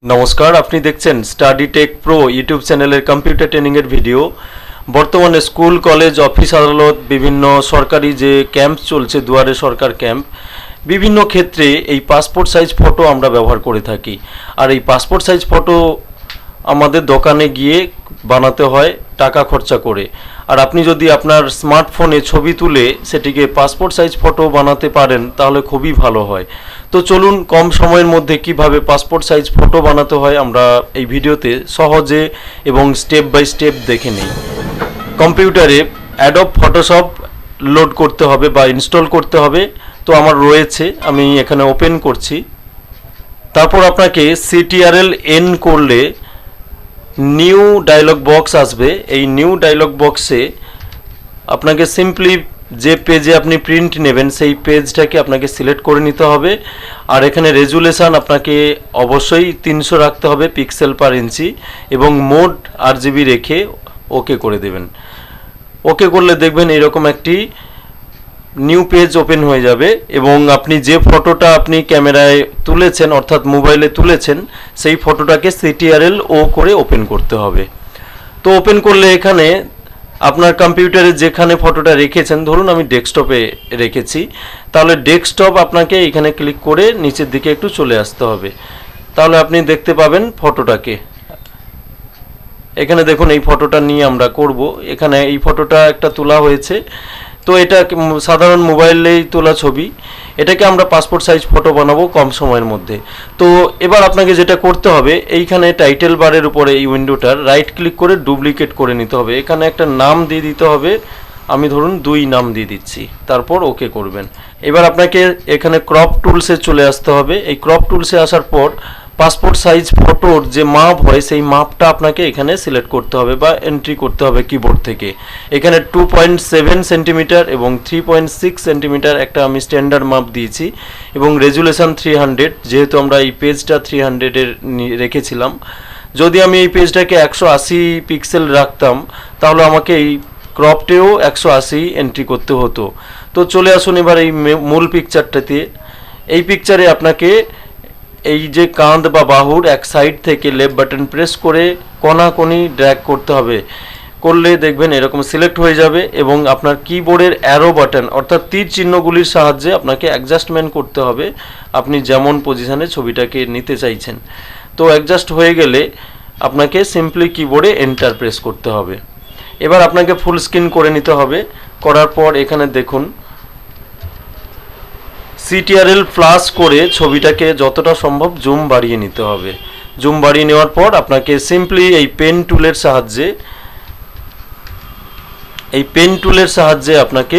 नमस्कार अपनी देखছেন study tech pro YouTube channel computer training video बर्तमाने स्कूल कलेज अफिस आदालत विभिन्न सरकारी जे कैम्प चलছে दुआरे सरकार कैम्प विभिन्न क्षेत्रे এই पासपोर्ट साइज फटो আমরা ব্যবহার করে থাকি আর এই পাসপোর্ট সাইজ ফটো আমাদের দোকানে গিয়ে বানাতে হয় টাকা খরচা করে আর আপনি যদি আপনার স্মার্টফোনে ছবি তুলে সেটিকে পাসপোর্ট সাইজ ফটো বানাতে পারেন তাহলে খুবই ভালো হয়। তো চলুন কম সময়ের মধ্যে কিভাবে পাসপোর্ট সাইজ ফটো বানাতে হয় আমরা এই ভিডিওতে সহজে এবং স্টেপ বাই স্টেপ দেখে নেই। কম্পিউটারে অ্যাডোব ফটোশপ লোড করতে হবে বা ইনস্টল করতে হবে, তো আমার রয়েছে, আমি এখানে ওপেন করছি। তারপর আপনাকে CTRL N করলে নিউ ডায়লগ বক্স আসবে। এই নিউ ডায়লগ বক্সে আপনাকে সিম্পলি যে পেজে আপনি প্রিন্ট নেবেন সেই পেজটাকে আপনাকে সিলেক্ট করে নিতে হবে। আর এখানে রেজুলেশন আপনাকে অবশ্যই 300 রাখতে হবে পিক্সেল পার ইঞ্চি এবং মোড RGB রেখে ওকে করে দেবেন। ওকে করলে দেখবেন এরকম একটি নিউ পেজ ওপেন হয়ে যাবে এবং আপনি যে ফটোটা আপনি ক্যামেরায় তুলেছেন অর্থাৎ মোবাইলে তুলেছেন সেই ফটোটাকে CTRL O করে ওপেন করতে হবে। তো ওপেন করলে এখানে আপনার কম্পিউটারে যেখানে ফটোটা রেখেছেন, ধরুন আমি ডেস্কটপে রেখেছি, তাহলে ডেস্কটপ আপনাকে এখানে ক্লিক করে নিচের দিকে একটু চলে আসতে হবে, তাহলে আপনি দেখতে পাবেন ফটোটাকে। এখানে দেখুন এই ফটোটা নিয়ে আমরা করব। এখানে এই ফটোটা একটা তোলা হয়েছে, তো এটা সাধারণ মোবাইলেই তোলা ছবি, এটাকে আমরা পাসপোর্ট সাইজ ফটো বানাবো কম সময়ের মধ্যে। তো এবার আপনাকে যেটা করতে হবে, এইখানে টাইটেল বারের উপরে এই উইন্ডোটার রাইট ক্লিক করে ডুপ্লিকেট করে নিতে হবে। এখানে একটা নাম দিয়ে দিতে হবে, আমি ধরুন 2 নাম দিয়ে দিচ্ছি, তারপর ওকে করবেন। এবার আপনাকে এখানে ক্রপ টুলসে চলে আসতে হবে। এই ক্রপ টুলসে আসার পর পাসপোর্ট সাইজ ফটোর যে মাপ হয় সেই মাপটা আপনাকে এখানে সিলেক্ট করতে হবে বা এন্ট্রি করতে হবে কিবোর্ড থেকে। এখানে 2.7 সেন্টিমিটার এবং 3.6 সেন্টিমিটার একটা আমি স্ট্যান্ডার্ড মাপ দিয়েছি এবং রেজুলেশন 300, যেহেতু আমরা এই পেজটা 300 এর রেখেছিলাম। যদি আমি এই পেজটাকে 180 পিক্সেল রাখতাম তাহলে আমাকে এই ক্রপটেও 180 এন্ট্রি করতে হতো। তো চলে আসুন এবার এই মূল পিকচারটাতে। এই পিকচারে আপনাকে এই যে কাঁধ বা বাহুর এক সাইড থেকে লেফট বাটন প্রেস করে কোনাকুনি ড্র্যাগ করতে হবে। করলে দেখবেন এরকম সিলেক্ট হয়ে যাবে এবং আপনার কিবোর্ডের অ্যারো বাটন অর্থাৎ তীর চিহ্নগুলির সাহায্যে আপনাকে অ্যাডজাস্টমেন্ট করতে হবে আপনি যেমন পজিশনে ছবিটাকে নিতে চাইছেন। তো অ্যাডজাস্ট হয়ে গেলে আপনাকে সিম্পলি কিবোর্ডে এন্টার প্রেস করতে হবে। এবার আপনাকে ফুল স্ক্রিন করে নিতে হবে। করার পর এখানে দেখুন CTRL প্লাস করে ছবিটাকে যতটা সম্ভব জুম বাড়িয়ে নিতে হবে। জুম বাড়িয়ে নেওয়ার পর আপনাকে সিম্পলি এই পেন টুলের সাহায্যে আপনাকে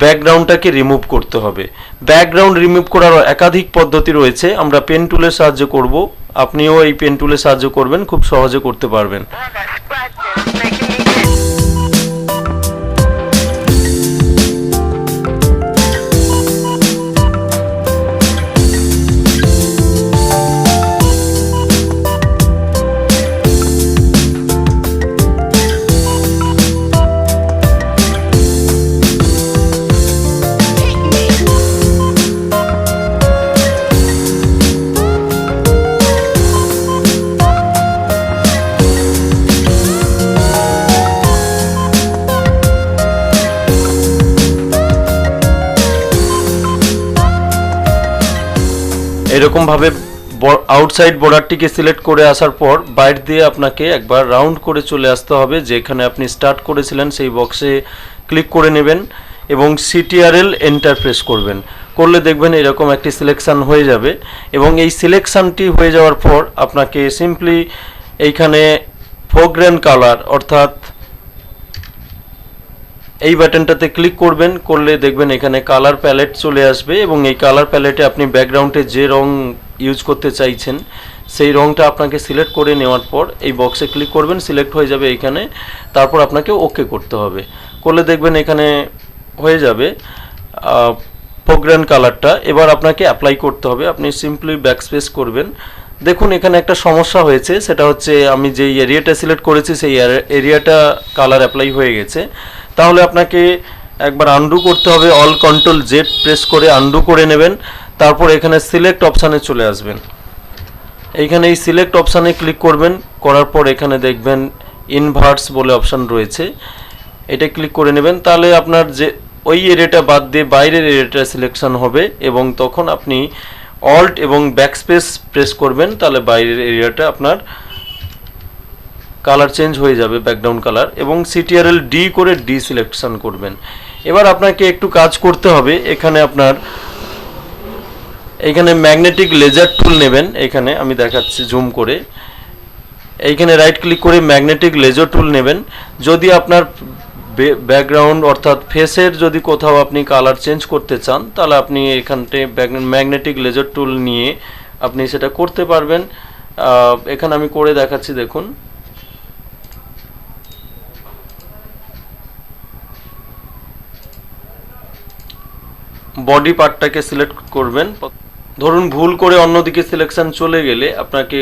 ব্যাকগ্রাউন্ডটাকে রিমুভ করতে হবে। ব্যাকগ্রাউন্ড রিমুভ করার একাধিক পদ্ধতি রয়েছে, আমরা পেন টুলের সাহায্যে করব, আপনিও এই পেন টুলের সাহায্য করবেন, খুব সহজে করতে পারবেন। এরকম ভাবে আউটসাইড বর্ডারটিকে সিলেক্ট করে আসার পর বাইরে দিয়ে আপনাকে একবার রাউন্ড করে চলে আসতে হবে। যেখানে আপনি স্টার্ট করেছিলেন সেই বক্সে ক্লিক করে নেবেন এবং CTRL এন্টার প্রেস করবেন। করলে দেখবেন এরকম একটি সিলেকশন হয়ে যাবে এবং এই সিলেকশনটি হয়ে যাওয়ার পর আপনাকে সিম্পলি এইখানে ফোরগ্রাউন্ড কালার অর্থাৎ এই বাটনটাতে ক্লিক করবেন। করলে দেখবেন এখানে কালার প্যালেট চলে আসবে এবং এই কালার প্যালেটে আপনি ব্যাকগ্রাউন্ডে যে রং ইউজ করতে চাইছেন সেই রংটা আপনাকে সিলেক্ট করে নেওয়ার পর এই বক্সে ক্লিক করবেন, সিলেক্ট হয়ে যাবে এখানে। তারপর আপনাকে ওকে করতে হবে। করলে দেখবেন এখানে হয়ে যাবে ফোরগ্রাউন্ড কালারটা। এবার আপনাকে অ্যাপ্লাই করতে হবে, আপনি সিম্পলি ব্যাকস্পেস করবেন। দেখুন এখানে একটা সমস্যা হয়েছে, সেটা হচ্ছে আমি যেই এরিয়াটা সিলেক্ট করেছি সেই এরিয়াটা কালার অ্যাপ্লাই হয়ে গেছে। তাহলে আপনাকে একবার আনডু করতে হবে, অল কন্ট্রোল Z প্রেস করে আনডু করে নেবেন। তারপর এখানে সিলেক্ট অপশানে চলে আসবেন। এইখানে এই সিলেক্ট অপশানে ক্লিক করবেন, করার পর এখানে দেখবেন ইনভার্টস বলে অপশান রয়েছে, এটা ক্লিক করে নেবেন। তাহলে আপনার যে ওই এরিয়াটা বাদ দিয়ে বাইরের এরিয়াটা সিলেকশন হবে এবং তখন আপনি অল্ট এবং ব্যাকস্পেস প্রেস করবেন, তাহলে বাইরের এরিয়াটা আপনার কালার চেঞ্জ হয়ে যাবে, ব্যাকগ্রাউন্ড কালার, এবং সিটিআরএল ডি করে ডি সিলেকশন করবেন। এবার আপনাকে একটু কাজ করতে হবে, এখানে আপনার এইখানে ম্যাগনেটিক লেজার টুল নেবেন, এখানে আমি দেখাচ্ছি জুম করে, এইখানে রাইট ক্লিক করে ম্যাগনেটিক লেজার টুল নেবেন। যদি আপনার ব্যাকগ্রাউন্ড অর্থাৎ ফেসের যদি কোথাও আপনি কালার চেঞ্জ করতে চান, তাহলে আপনি এখানতে ম্যাগনেটিক লেজার টুল নিয়ে আপনি সেটা করতে পারবেন। এখানে আমি করে দেখাচ্ছি, দেখুন। বডি পার্টটাকে সিলেক্ট করবেন, ধরুন ভুল করে অন্যদিকে সিলেকশন চলে গেলে আপনাকে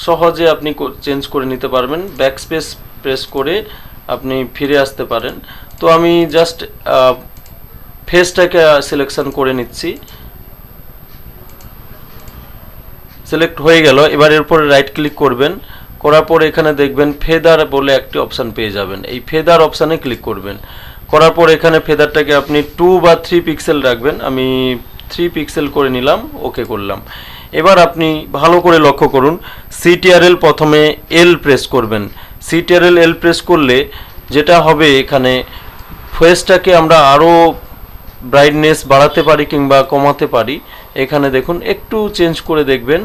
সহজে আপনি চেঞ্জ করে নিতে পারবেন, ব্যাকস্পেস প্রেস করে আপনি ফিরে আসতে পারেন। তো আমি জাস্ট ফেসটাকে সিলেকশন করে নিচ্ছি, সিলেক্ট হয়ে গেল। এবার এরপরে রাইট ক্লিক করবেন, করার পরে এখানে দেখবেন ফেদার বলে একটি অপশান পেয়ে যাবেন, এই ফেদার অপশানে ক্লিক করবেন। করার পর এখানে ফেদারটাকে আপনি 2 বা 3 পিক্সেল রাখবেন, আমি 3 পিক্সেল করে নিলাম, ওকে করলাম। এবার আপনি ভালো করে লক্ষ্য করুন, সিটিআরএল প্রথমে এল প্রেস করবেন। সিটিআরএল এল প্রেস করলে যেটা হবে, এখানে ফেসটাকে আমরা আরও ব্রাইটনেস বাড়াতে পারি কিংবা কমাতে পারি। এখানে দেখুন একটু চেঞ্জ করে দেখবেন,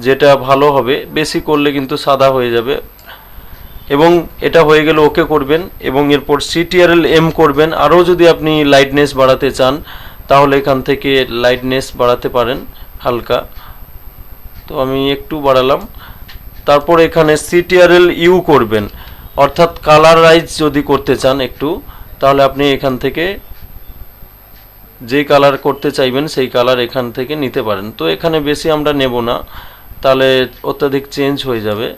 যেটা ভালো হবে, বেশি করলে কিন্তু সাদা হয়ে যাবে। এবং এটা হয়ে গেলে ওকে করবেন এবং এরপর সিটিআরএল এম করবেন। আরও যদি আপনি লাইটনেস বাড়াতে চান তাহলে এখান থেকে লাইটনেস বাড়াতে পারেন হালকা, তো আমি একটু বাড়ালাম। তারপর এখানে সিটিআরএল ইউ করবেন, অর্থাৎ কালারাইজ যদি করতে চান একটু, তাহলে আপনি এখান থেকে যে কালার করতে চাইবেন সেই কালার এখান থেকে নিতে পারেন। তো এখানে বেশি আমরা নেব না, তাহলে অত্যাধিক চেঞ্জ হয়ে যাবে।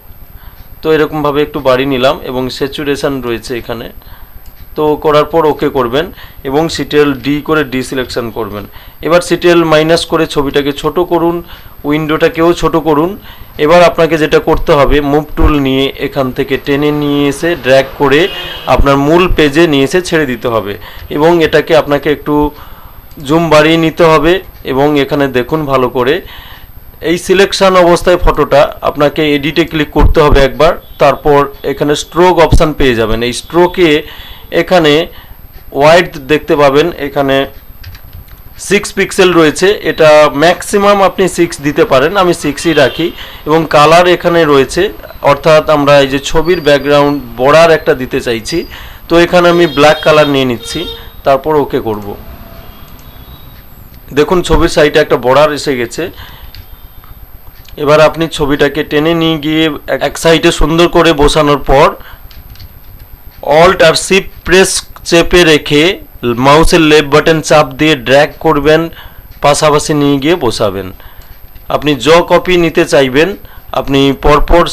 তো এরকমভাবে একটু বাড়িয়ে নিলাম এবং স্যাচুরেশন রয়েছে এখানে, তো করার পর ওকে করবেন এবং সিটিএল ডি করে ডি সিলেকশন করবেন। এবার সিটিএল মাইনাস করে ছবিটাকে ছোট করুন, উইন্ডোটাকেও ছোট করুন। এবার আপনাকে যেটা করতে হবে, মুভ টুল নিয়ে এখান থেকে টেনে নিয়ে এসে ড্র্যাগ করে আপনার মূল পেজে নিয়ে এসে ছেড়ে দিতে হবে এবং এটাকে আপনাকে একটু জুম বাড়িয়ে নিতে হবে। এবং এখানে দেখুন ভালো করে, এই সিলেকশন অবস্থায় ফটোটা আপনাকে এডিটে ক্লিক করতে হবে একবার, তারপর এখানে স্ট্রোক অপশান পেয়ে যাবেন। এই স্ট্রোকে এখানে ওয়াইড দেখতে পাবেন, এখানে 6 পিক্সেল রয়েছে, এটা ম্যাক্সিমাম আপনি 6 দিতে পারেন, আমি 6ই রাখি। এবং কালার এখানে রয়েছে, অর্থাৎ আমরা এই যে ছবির ব্যাকগ্রাউন্ড বর্ডার একটা দিতে চাইছি, তো এখানে আমি ব্ল্যাক কালার নিয়ে নিচ্ছি, তারপর ওকে করব। দেখুন ছবির সাইডে একটা বর্ডার এসে গেছে। এবার আপনি ছবিটাকে টেনে নিয়ে গিয়ে এক সাইডে সুন্দর করে বসানোর পর অল্ট আর শিফট প্রেস চেপে রেখে মাউসের লেফট বাটন চাপ দিয়ে ড্র্যাগ করবেন, পাশাপাশি নিয়ে গিয়ে বসাবেন। আপনি য কপি নিতে চাইবেন আপনি পরপর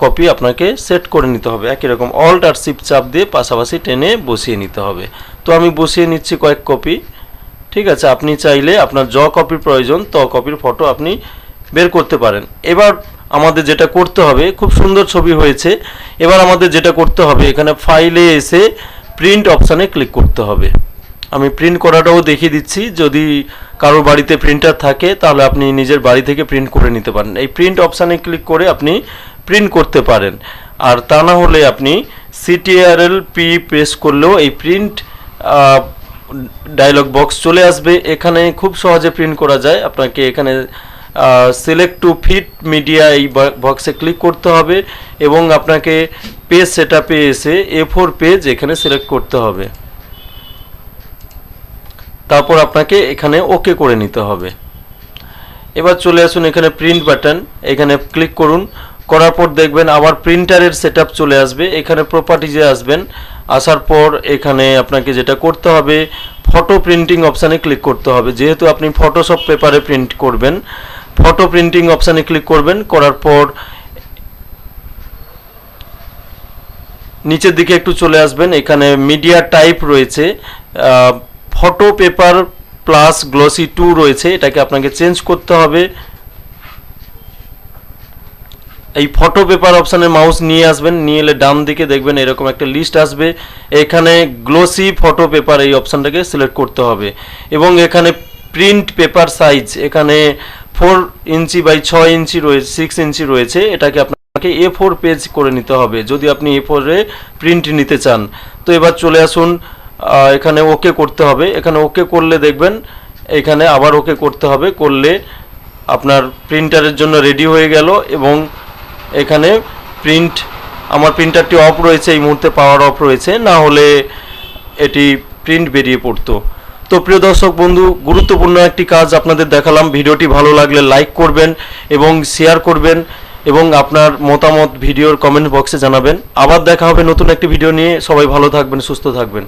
কপি আপনাকে সেট করে নিতে হবে, একই রকম অল্ট আর শিফট চাপ দিয়ে পাশাপাশি টেনে বসিয়ে নিতে হবে। তো আমি বসিয়ে নিচ্ছি কয়েক কপি, ঠিক আছে। আপনি চাইলে আপনার য কপির প্রয়োজন কপির ফটো আপনি বের করতে পারেন। এবার আমাদের যেটা করতে হবে, খুব সুন্দর ছবি হয়েছে, এবার আমাদের যেটা করতে হবে, এখানে ফাইলে এসে প্রিন্ট অপশানে ক্লিক করতে হবে। আমি প্রিন্ট করাটাও দেখিয়ে দিচ্ছি, যদি কারোর বাড়িতে প্রিন্টার থাকে তাহলে আপনি নিজের বাড়ি থেকে প্রিন্ট করে নিতে পারেন। এই প্রিন্ট অপশানে ক্লিক করে আপনি প্রিন্ট করতে পারেন, আর তা না হলে আপনি সিটিআরএল পি প্রেস করলেও এই প্রিন্ট ডায়লগ বক্স চলে আসবে। এখানে খুব সহজে প্রিন্ট করা যায়। আপনাকে এখানে সিলেক্ট টু ফিট মিডিয়া এই বক্সে ক্লিক করতে হবে এবং আপনাকে পেজ সেটআপে এসে A4 পেজ এখানে সিলেক্ট করতে হবে, তারপর আপনাকে এখানে ওকে করে নিতে হবে। এবার চলে আসুন এখানে প্রিন্ট বাটন, এখানে ক্লিক করুন, করার পর দেখবেন আবার প্রিন্টারের সেটআপ চলে আসবে। এখানে প্রপার্টিজে আসবেন, আসার পর এখানে আপনাকে যেটা করতে হবে, ফটো প্রিন্টিং অপশানে ক্লিক করতে হবে। যেহেতু আপনি ফটোশপ পেপারে প্রিন্ট করবেন, ফটো প্রিন্টিং অপশানে ক্লিক করবেন, করার পর নিচের দিকে একটু চলে আসবেন, এখানে মিডিয়া টাইপ রয়েছে, ফটো পেপার প্লাস গ্লসি 2 রয়েছে, এটাকে আপনাকে চেঞ্জ করতে হবে। এই ফটো পেপার অপশানে মাউস নিয়ে আসবেন, নিয়ে এলে ডান দিকে দেখবেন এরকম একটা লিস্ট আসবে। এখানে গ্লোসি ফটো পেপার এই অপশানটাকে সিলেক্ট করতে হবে এবং এখানে প্রিন্ট পেপার সাইজ এখানে 4 ইঞ্চি বাই 6 ইঞ্চি রয়েছে, 6 ইঞ্চি রয়েছে, এটাকে আপনাকে A4 পেজ করে নিতে হবে যদি আপনি A4 এ প্রিন্ট নিতে চান। তো এবার চলে আসুন, এখানে ওকে করতে হবে। এখানে ওকে করলে দেখবেন এখানে আবার ওকে করতে হবে, করলে আপনার প্রিন্টারের জন্য রেডি হয়ে গেল এবং এখানে প্রিন্ট, আমার প্রিন্টারটি অফ রয়েছে এই মুহূর্তে, পাওয়ার অফ রয়েছে, না হলে এটি প্রিন্ট বেরিয়ে পড়তো। তো প্রিয় দর্শক বন্ধু, গুরুত্বপূর্ণ একটি কাজ আপনাদের দেখালাম। ভিডিওটি ভালো লাগলে লাইক করবেন এবং শেয়ার করবেন এবং আপনার মতামত ভিডিওর কমেন্ট বক্সে জানাবেন। আবার দেখা হবে নতুন একটি ভিডিও নিয়ে। সবাই ভালো থাকবেন, সুস্থ থাকবেন।